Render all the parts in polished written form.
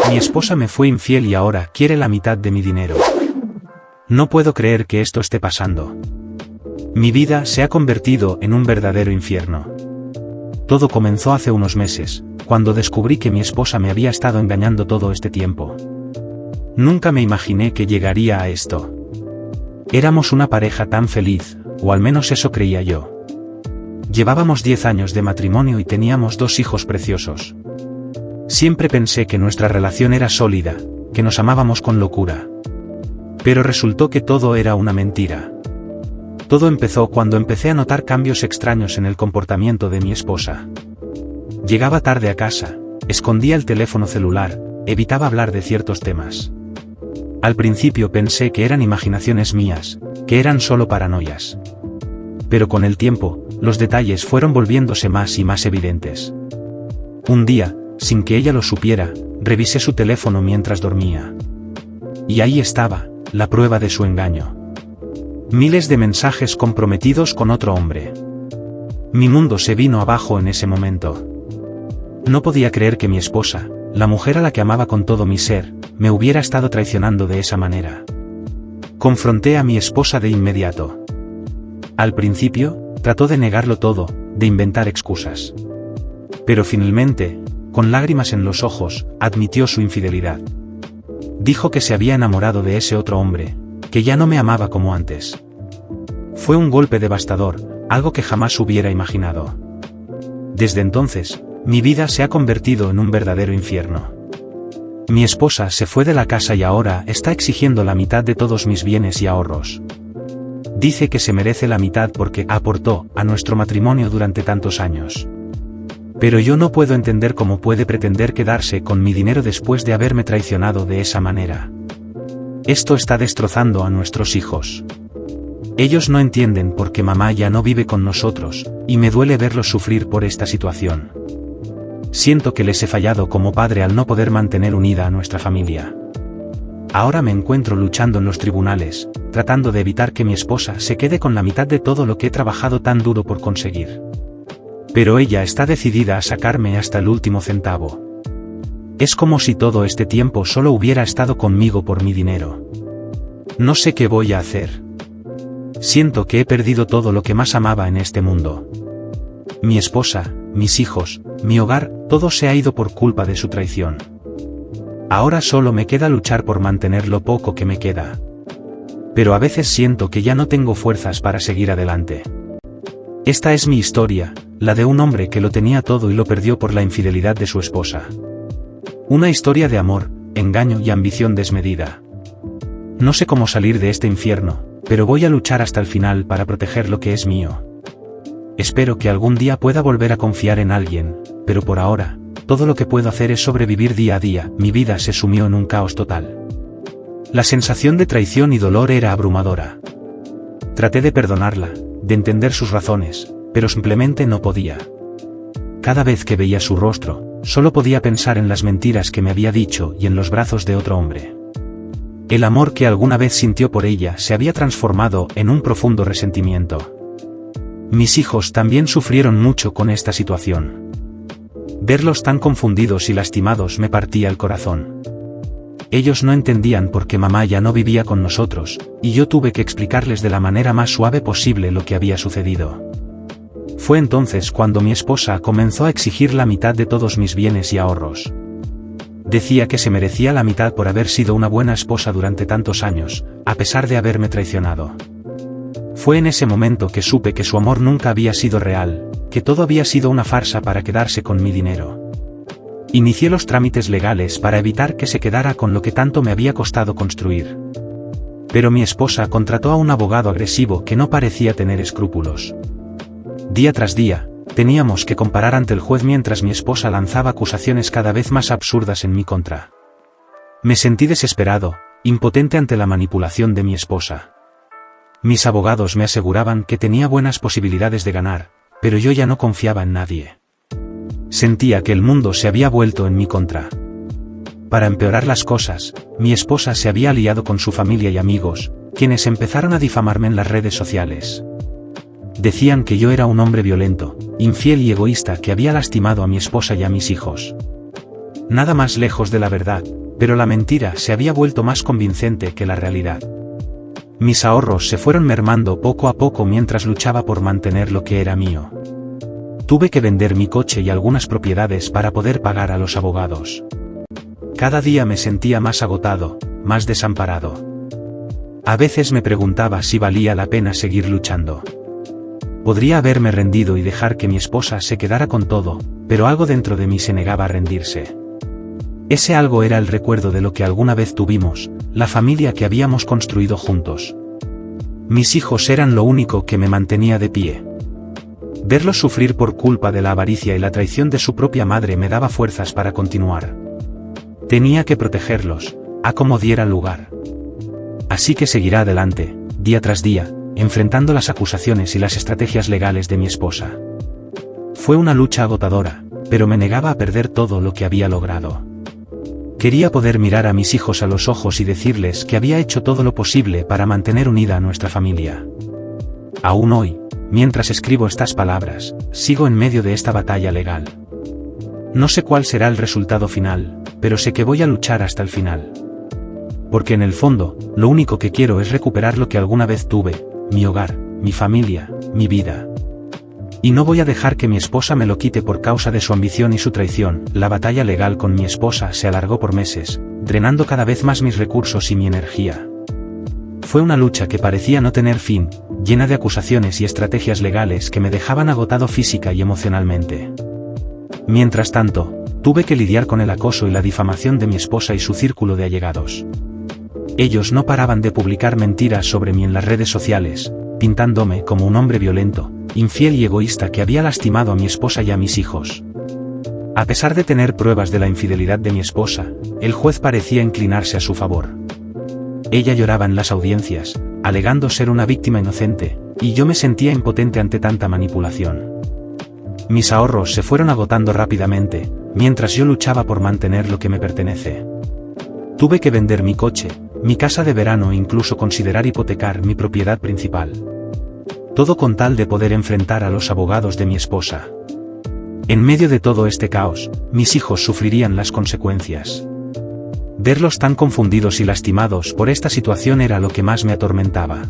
Mi esposa me fue infiel y ahora quiere la mitad de mi dinero. No puedo creer que esto esté pasando. Mi vida se ha convertido en un verdadero infierno. Todo comenzó hace unos meses, cuando descubrí que mi esposa me había estado engañando todo este tiempo. Nunca me imaginé que llegaría a esto. Éramos una pareja tan feliz, o al menos eso creía yo. Llevábamos 10 años de matrimonio y teníamos 2 hijos preciosos. Siempre pensé que nuestra relación era sólida, que nos amábamos con locura. Pero resultó que todo era una mentira. Todo empezó cuando empecé a notar cambios extraños en el comportamiento de mi esposa. Llegaba tarde a casa, escondía el teléfono celular, evitaba hablar de ciertos temas. Al principio pensé que eran imaginaciones mías, que eran solo paranoias. Pero con el tiempo, los detalles fueron volviéndose más y más evidentes. Un día, sin que ella lo supiera, revisé su teléfono mientras dormía. Y ahí estaba, la prueba de su engaño. Miles de mensajes comprometidos con otro hombre. Mi mundo se vino abajo en ese momento. No podía creer que mi esposa, la mujer a la que amaba con todo mi ser, me hubiera estado traicionando de esa manera. Confronté a mi esposa de inmediato. Al principio, trató de negarlo todo, de inventar excusas. Pero finalmente, con lágrimas en los ojos, admitió su infidelidad. Dijo que se había enamorado de ese otro hombre, que ya no me amaba como antes. Fue un golpe devastador, algo que jamás hubiera imaginado. Desde entonces, mi vida se ha convertido en un verdadero infierno. Mi esposa se fue de la casa y ahora está exigiendo la mitad de todos mis bienes y ahorros. Dice que se merece la mitad porque aportó a nuestro matrimonio durante tantos años. Pero yo no puedo entender cómo puede pretender quedarse con mi dinero después de haberme traicionado de esa manera. Esto está destrozando a nuestros hijos. Ellos no entienden por qué mamá ya no vive con nosotros, y me duele verlos sufrir por esta situación. Siento que les he fallado como padre al no poder mantener unida a nuestra familia. Ahora me encuentro luchando en los tribunales, tratando de evitar que mi esposa se quede con la mitad de todo lo que he trabajado tan duro por conseguir. Pero ella está decidida a sacarme hasta el último centavo. Es como si todo este tiempo solo hubiera estado conmigo por mi dinero. No sé qué voy a hacer. Siento que he perdido todo lo que más amaba en este mundo. Mi esposa, mis hijos, mi hogar, todo se ha ido por culpa de su traición. Ahora solo me queda luchar por mantener lo poco que me queda. Pero a veces siento que ya no tengo fuerzas para seguir adelante. Esta es mi historia, la de un hombre que lo tenía todo y lo perdió por la infidelidad de su esposa. Una historia de amor, engaño y ambición desmedida. No sé cómo salir de este infierno, pero voy a luchar hasta el final para proteger lo que es mío. Espero que algún día pueda volver a confiar en alguien, pero por ahora, todo lo que puedo hacer es sobrevivir día a día. Mi vida se sumió en un caos total. La sensación de traición y dolor era abrumadora. Traté de perdonarla, de entender sus razones, pero simplemente no podía. Cada vez que veía su rostro, solo podía pensar en las mentiras que me había dicho y en los brazos de otro hombre. El amor que alguna vez sintió por ella se había transformado en un profundo resentimiento. Mis hijos también sufrieron mucho con esta situación. Verlos tan confundidos y lastimados me partía el corazón. Ellos no entendían por qué mamá ya no vivía con nosotros, y yo tuve que explicarles de la manera más suave posible lo que había sucedido. Fue entonces cuando mi esposa comenzó a exigir la mitad de todos mis bienes y ahorros. Decía que se merecía la mitad por haber sido una buena esposa durante tantos años, a pesar de haberme traicionado. Fue en ese momento que supe que su amor nunca había sido real, que todo había sido una farsa para quedarse con mi dinero. Inicié los trámites legales para evitar que se quedara con lo que tanto me había costado construir. Pero mi esposa contrató a un abogado agresivo que no parecía tener escrúpulos. Día tras día, teníamos que comparar ante el juez mientras mi esposa lanzaba acusaciones cada vez más absurdas en mi contra. Me sentí desesperado, impotente ante la manipulación de mi esposa. Mis abogados me aseguraban que tenía buenas posibilidades de ganar, pero yo ya no confiaba en nadie. Sentía que el mundo se había vuelto en mi contra. Para empeorar las cosas, mi esposa se había aliado con su familia y amigos, quienes empezaron a difamarme en las redes sociales. Decían que yo era un hombre violento, infiel y egoísta que había lastimado a mi esposa y a mis hijos. Nada más lejos de la verdad, pero la mentira se había vuelto más convincente que la realidad. Mis ahorros se fueron mermando poco a poco mientras luchaba por mantener lo que era mío. Tuve que vender mi coche y algunas propiedades para poder pagar a los abogados. Cada día me sentía más agotado, más desamparado. A veces me preguntaba si valía la pena seguir luchando. Podría haberme rendido y dejar que mi esposa se quedara con todo, pero algo dentro de mí se negaba a rendirse. Ese algo era el recuerdo de lo que alguna vez tuvimos, la familia que habíamos construido juntos. Mis hijos eran lo único que me mantenía de pie. Verlos sufrir por culpa de la avaricia y la traición de su propia madre me daba fuerzas para continuar. Tenía que protegerlos, a como diera lugar. Así que seguirá adelante, día tras día, enfrentando las acusaciones y las estrategias legales de mi esposa. Fue una lucha agotadora, pero me negaba a perder todo lo que había logrado. Quería poder mirar a mis hijos a los ojos y decirles que había hecho todo lo posible para mantener unida a nuestra familia. Aún hoy, mientras escribo estas palabras, sigo en medio de esta batalla legal. No sé cuál será el resultado final, pero sé que voy a luchar hasta el final. Porque en el fondo, lo único que quiero es recuperar lo que alguna vez tuve, mi hogar, mi familia, mi vida. Y no voy a dejar que mi esposa me lo quite por causa de su ambición y su traición. La batalla legal con mi esposa se alargó por meses, drenando cada vez más mis recursos y mi energía. Fue una lucha que parecía no tener fin, llena de acusaciones y estrategias legales que me dejaban agotado física y emocionalmente. Mientras tanto, tuve que lidiar con el acoso y la difamación de mi esposa y su círculo de allegados. Ellos no paraban de publicar mentiras sobre mí en las redes sociales, pintándome como un hombre violento, infiel y egoísta que había lastimado a mi esposa y a mis hijos. A pesar de tener pruebas de la infidelidad de mi esposa, el juez parecía inclinarse a su favor. Ella lloraba en las audiencias, alegando ser una víctima inocente, y yo me sentía impotente ante tanta manipulación. Mis ahorros se fueron agotando rápidamente, mientras yo luchaba por mantener lo que me pertenece. Tuve que vender mi coche, mi casa de verano e incluso considerar hipotecar mi propiedad principal. Todo con tal de poder enfrentar a los abogados de mi esposa. En medio de todo este caos, mis hijos sufrirían las consecuencias. Verlos tan confundidos y lastimados por esta situación era lo que más me atormentaba.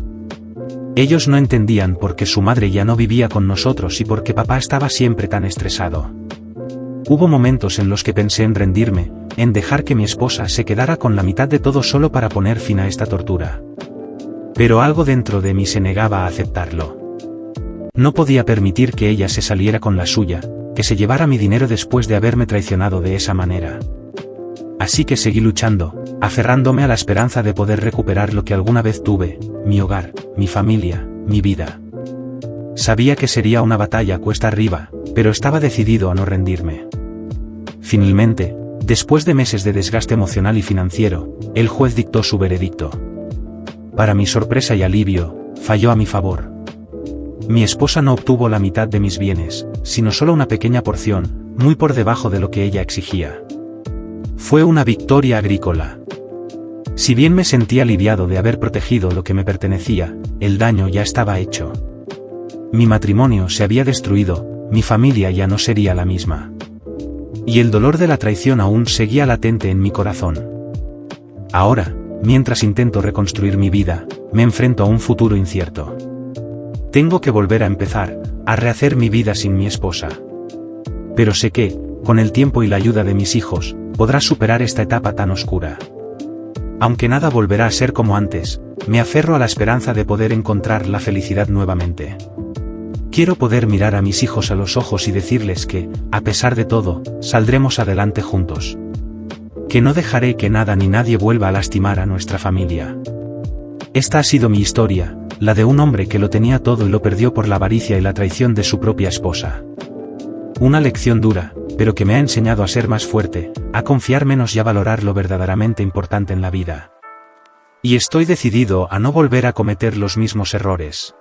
Ellos no entendían por qué su madre ya no vivía con nosotros y por qué papá estaba siempre tan estresado. Hubo momentos en los que pensé en rendirme, en dejar que mi esposa se quedara con la mitad de todo solo para poner fin a esta tortura. Pero algo dentro de mí se negaba a aceptarlo. No podía permitir que ella se saliera con la suya, que se llevara mi dinero después de haberme traicionado de esa manera. Así que seguí luchando, aferrándome a la esperanza de poder recuperar lo que alguna vez tuve, mi hogar, mi familia, mi vida. Sabía que sería una batalla cuesta arriba, pero estaba decidido a no rendirme. Finalmente, después de meses de desgaste emocional y financiero, el juez dictó su veredicto. Para mi sorpresa y alivio, falló a mi favor. Mi esposa no obtuvo la mitad de mis bienes, sino solo una pequeña porción, muy por debajo de lo que ella exigía. Fue una victoria agrícola. Si bien me sentí aliviado de haber protegido lo que me pertenecía, el daño ya estaba hecho. Mi matrimonio se había destruido, mi familia ya no sería la misma. Y el dolor de la traición aún seguía latente en mi corazón. Ahora, mientras intento reconstruir mi vida, me enfrento a un futuro incierto. Tengo que volver a empezar, a rehacer mi vida sin mi esposa. Pero sé que, con el tiempo y la ayuda de mis hijos, podrás superar esta etapa tan oscura. Aunque nada volverá a ser como antes, me aferro a la esperanza de poder encontrar la felicidad nuevamente. Quiero poder mirar a mis hijos a los ojos y decirles que, a pesar de todo, saldremos adelante juntos. Que no dejaré que nada ni nadie vuelva a lastimar a nuestra familia. Esta ha sido mi historia, la de un hombre que lo tenía todo y lo perdió por la avaricia y la traición de su propia esposa. Una lección dura, pero que me ha enseñado a ser más fuerte, a confiar menos y a valorar lo verdaderamente importante en la vida. Y estoy decidido a no volver a cometer los mismos errores.